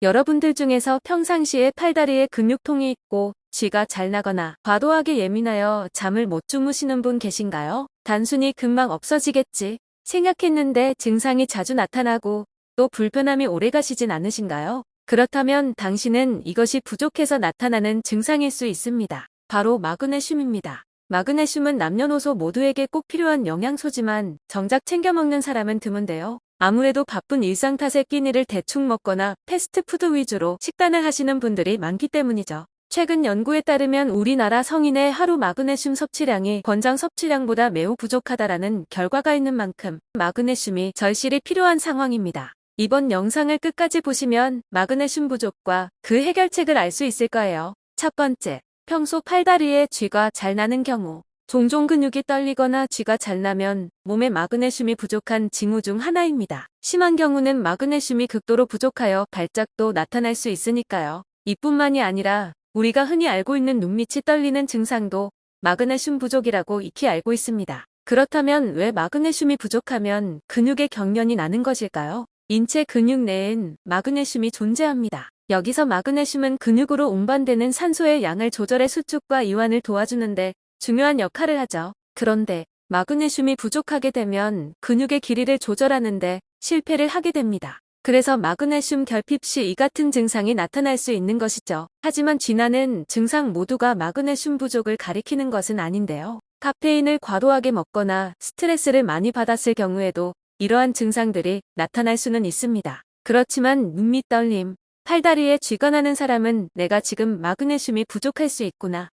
여러분들 중에서 평상시에 팔다리에 근육통이 있고 쥐가 잘 나거나 과도하게 예민하여 잠을 못 주무시는 분 계신가요? 단순히 금방 없어지겠지 생각했는데 증상이 자주 나타나고 또 불편함이 오래가시진 않으신가요? 그렇다면 당신은 이것이 부족해서 나타나는 증상일 수 있습니다. 바로 마그네슘입니다. 마그네슘은 남녀노소 모두에게 꼭 필요한 영양소지만 정작 챙겨 먹는 사람은 드문데요. 아무래도 바쁜 일상 탓에 끼니를 대충 먹거나 패스트푸드 위주로 식단을 하시는 분들이 많기 때문이죠. 최근 연구에 따르면 우리나라 성인의 하루 마그네슘 섭취량이 권장 섭취량보다 매우 부족하다라는 결과가 있는 만큼 마그네슘이 절실히 필요한 상황입니다. 이번 영상을 끝까지 보시면 마그네슘 부족과 그 해결책을 알 수 있을 거예요. 첫 번째, 평소 팔다리에 쥐가 잘 나는 경우. 종종 근육이 떨리거나 쥐가 잘 나면 몸에 마그네슘이 부족한 징후 중 하나입니다. 심한 경우는 마그네슘이 극도로 부족하여 발작도 나타날 수 있으니까요. 이뿐만이 아니라 우리가 흔히 알고 있는 눈밑이 떨리는 증상도 마그네슘 부족이라고 익히 알고 있습니다. 그렇다면 왜 마그네슘이 부족하면 근육에 경련이 나는 것일까요? 인체 근육 내엔 마그네슘이 존재합니다. 여기서 마그네슘은 근육으로 운반되는 산소의 양을 조절해 수축과 이완을 도와주는데 중요한 역할을 하죠. 그런데 마그네슘이 부족하게 되면 근육의 길이를 조절하는데 실패를 하게 됩니다. 그래서 마그네슘 결핍 시 이 같은 증상이 나타날 수 있는 것이죠. 하지만 쥐나는 증상 모두가 마그네슘 부족을 가리키는 것은 아닌데요. 카페인을 과도하게 먹거나 스트레스를 많이 받았을 경우에도 이러한 증상들이 나타날 수는 있습니다. 그렇지만 눈밑 떨림, 팔다리에 쥐가 나는 사람은 내가 지금 마그네슘이 부족할 수 있구나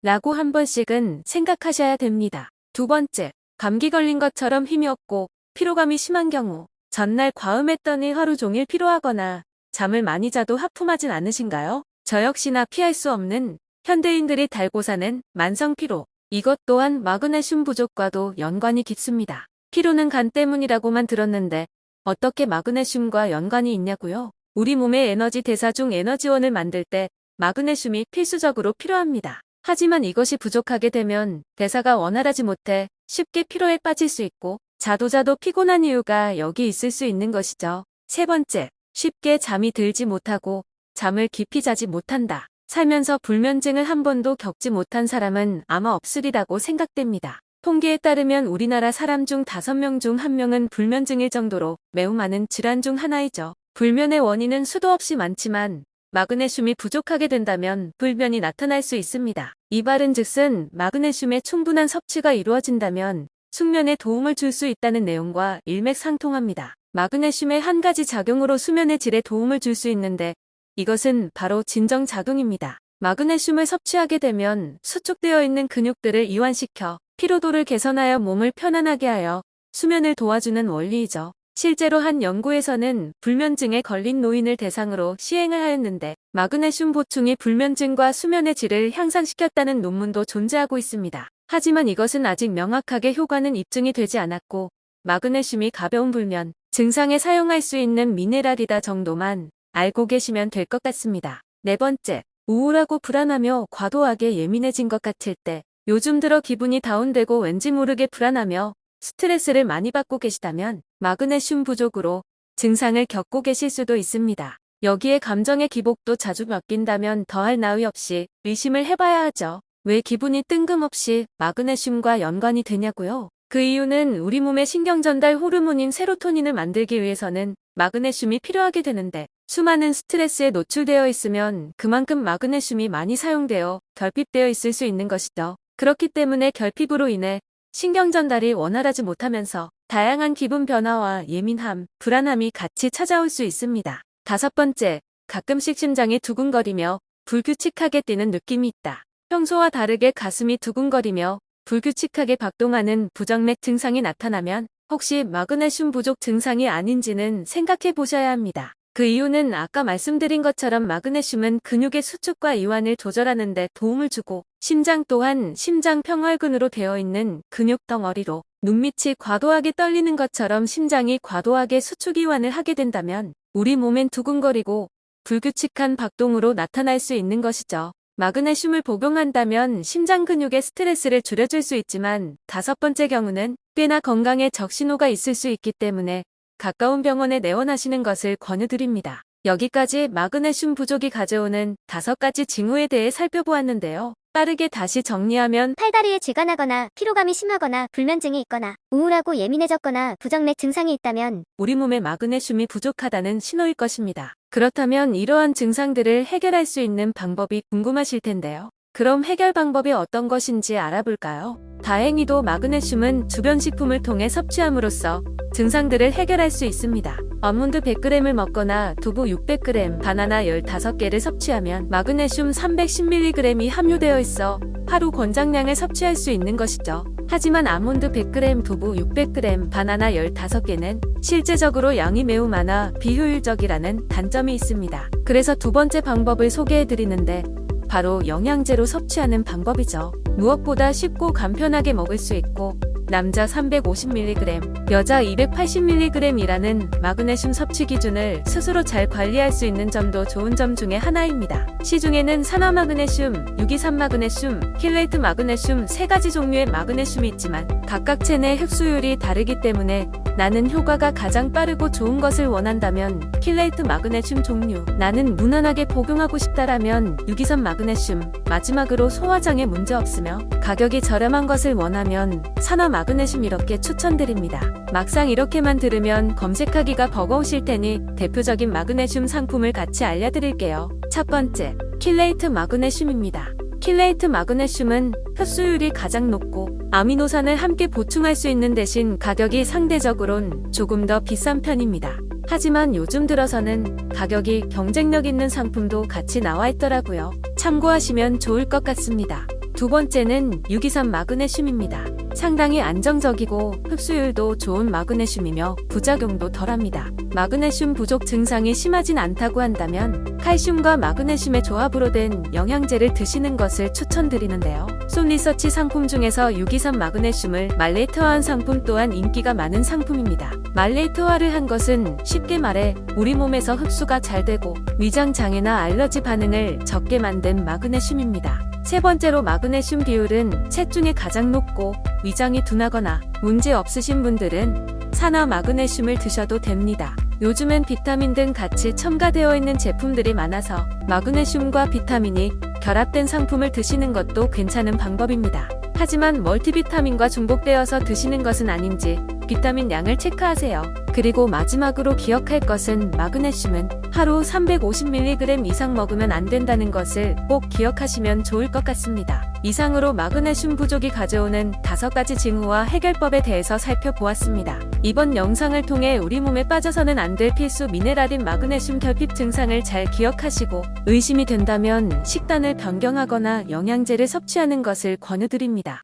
라고 한 번씩은 생각하셔야 됩니다. 두 번째, 감기 걸린 것처럼 힘이 없고 피로감이 심한 경우. 전날 과음했더니 하루 종일 피로하거나 잠을 많이 자도 하품하진 않으신가요? 저 역시나 피할 수 없는 현대인들이 달고 사는 만성 피로. 이것 또한 마그네슘 부족과도 연관이 깊습니다. 피로는 간 때문이라고만 들었는데 어떻게 마그네슘과 연관이 있냐고요? 우리 몸의 에너지 대사 중 에너지원을 만들 때 마그네슘이 필수적으로 필요합니다. 하지만 이것이 부족하게 되면 대사가 원활하지 못해 쉽게 피로에 빠질 수 있고 자도 피곤한 이유가 여기 있을 수 있는 것이죠. 세 번째, 쉽게 잠이 들지 못하고 잠을 깊이 자지 못한다. 살면서 불면증을 한 번도 겪지 못한 사람은 아마 없으리라고 생각됩니다. 통계에 따르면 우리나라 사람 중 5명 중 1명은 불면증일 정도로 매우 많은 질환 중 하나이죠. 불면의 원인은 수도 없이 많지만 마그네슘이 부족하게 된다면 불면이 나타날 수 있습니다. 이 말은즉슨 마그네슘의 충분한 섭취가 이루어진다면 숙면에 도움을 줄 수 있다는 내용과 일맥상통합니다. 마그네슘의 한 가지 작용으로 수면의 질에 도움을 줄 수 있는데 이것은 바로 진정작용입니다. 마그네슘을 섭취하게 되면 수축되어 있는 근육들을 이완시켜 피로도를 개선하여 몸을 편안하게 하여 수면을 도와주는 원리이죠. 실제로 한 연구에서는 불면증에 걸린 노인을 대상으로 시행을 하였는데 마그네슘 보충이 불면증과 수면의 질을 향상시켰다는 논문도 존재하고 있습니다. 하지만 이것은 아직 명확하게 효과는 입증이 되지 않았고 마그네슘이 가벼운 불면 증상에 사용할 수 있는 미네랄이다 정도만 알고 계시면 될 것 같습니다. 네 번째, 우울하고 불안하며 과도하게 예민해진 것 같을 때 요즘 들어 기분이 다운되고 왠지 모르게 불안하며 스트레스를 많이 받고 계시다면 마그네슘 부족으로 증상을 겪고 계실 수도 있습니다. 여기에 감정의 기복도 자주 바뀐다면 더할 나위 없이 의심을 해봐야 하죠. 왜 기분이 뜬금없이 마그네슘과 연관이 되냐고요? 그 이유는 우리 몸의 신경전달 호르몬인 세로토닌을 만들기 위해서는 마그네슘이 필요하게 되는데 수많은 스트레스에 노출되어 있으면 그만큼 마그네슘이 많이 사용되어 결핍되어 있을 수 있는 것이죠. 그렇기 때문에 결핍으로 인해 신경전달이 원활하지 못하면서 다양한 기분 변화와 예민함, 불안함이 같이 찾아올 수 있습니다. 다섯 번째, 가끔씩 심장이 두근거리며 불규칙하게 뛰는 느낌이 있다. 평소와 다르게 가슴이 두근거리며 불규칙하게 박동하는 부정맥 증상이 나타나면 혹시 마그네슘 부족 증상이 아닌지는 생각해 보셔야 합니다. 그 이유는 아까 말씀드린 것처럼 마그네슘은 근육의 수축과 이완을 조절하는 데 도움을 주고 심장 또한 심장평활근으로 되어 있는 근육 덩어리로 눈밑이 과도하게 떨리는 것처럼 심장이 과도하게 수축 이완을 하게 된다면 우리 몸엔 두근거리고 불규칙한 박동으로 나타날 수 있는 것이죠. 마그네슘을 복용한다면 심장 근육의 스트레스를 줄여줄 수 있지만 다섯 번째 경우는 꽤나 건강에 적신호가 있을 수 있기 때문에 가까운 병원에 내원하시는 것을 권유드립니다. 여기까지 마그네슘 부족이 가져오는 5가지 징후에 대해 살펴보았는데요. 빠르게 다시 정리하면 팔다리에 쥐가 나거나 피로감이 심하거나 불면증이 있거나 우울하고 예민해졌거나 부정맥 증상이 있다면 우리 몸에 마그네슘이 부족하다는 신호일 것입니다. 그렇다면 이러한 증상들을 해결할 수 있는 방법이 궁금하실 텐데요. 그럼 해결 방법이 어떤 것인지 알아볼까요? 다행히도 마그네슘은 주변 식품을 통해 섭취함으로써 증상들을 해결할 수 있습니다. 아몬드 100g을 먹거나 두부 600g, 바나나 15개를 섭취하면 마그네슘 310mg이 함유되어 있어 하루 권장량을 섭취할 수 있는 것이죠. 하지만 아몬드 100g, 두부 600g, 바나나 15개는 실제적으로 양이 매우 많아 비효율적이라는 단점이 있습니다. 그래서 두 번째 방법을 소개해드리는데 바로 영양제로 섭취하는 방법이죠. 무엇보다 쉽고 간편하게 먹을 수 있고 남자 350mg, 여자 280mg이라는 마그네슘 섭취 기준을 스스로 잘 관리할 수 있는 점도 좋은 점 중에 하나입니다. 시중에는 산화마그네슘, 유기산마그네슘, 킬레이트 마그네슘 3가지 종류의 마그네슘이 있지만 각각 체내 흡수율이 다르기 때문에 나는 효과가 가장 빠르고 좋은 것을 원한다면 킬레이트 마그네슘 종류, 나는 무난하게 복용하고 싶다라면 유기산 마그네슘, 마지막으로 소화장에 문제 없으며 가격이 저렴한 것을 원하면 산화 마그네슘 이렇게 추천드립니다. 막상 이렇게만 들으면 검색하기가 버거우실 테니 대표적인 마그네슘 상품을 같이 알려드릴게요. 첫 번째, 킬레이트 마그네슘입니다. 킬레이트 마그네슘은 흡수율이 가장 높고 아미노산을 함께 보충할 수 있는 대신 가격이 상대적으론 조금 더 비싼 편입니다. 하지만 요즘 들어서는 가격이 경쟁력 있는 상품도 같이 나와 있더라고요. 참고하시면 좋을 것 같습니다. 두 번째는 유기산 마그네슘입니다. 상당히 안정적이고 흡수율도 좋은 마그네슘이며 부작용도 덜합니다. 마그네슘 부족 증상이 심하진 않다고 한다면 칼슘과 마그네슘의 조합으로 된 영양제를 드시는 것을 추천드리는데요. 손리서치 상품 중에서 유기산 마그네슘을 말레이트화한 상품 또한 인기가 많은 상품입니다. 말레이트화를 한 것은 쉽게 말해 우리 몸에서 흡수가 잘 되고 위장 장애나 알러지 반응을 적게 만든 마그네슘입니다. 세 번째로 마그네슘 비율은 셋 중에 가장 높고 위장이 둔하거나 문제 없으신 분들은 산화 마그네슘을 드셔도 됩니다. 요즘엔 비타민 등 같이 첨가되어 있는 제품들이 많아서 마그네슘과 비타민이 결합된 상품을 드시는 것도 괜찮은 방법입니다. 하지만 멀티비타민과 중복되어서 드시는 것은 아닌지 비타민 양을 체크하세요. 그리고 마지막으로 기억할 것은 마그네슘은 하루 350mg 이상 먹으면 안 된다는 것을 꼭 기억하시면 좋을 것 같습니다. 이상으로 마그네슘 부족이 가져오는 5가지 징후와 해결법에 대해서 살펴보았습니다. 이번 영상을 통해 우리 몸에 빠져서는 안 될 필수 미네랄인 마그네슘 결핍 증상을 잘 기억하시고 의심이 된다면 식단을 변경하거나 영양제를 섭취하는 것을 권유드립니다.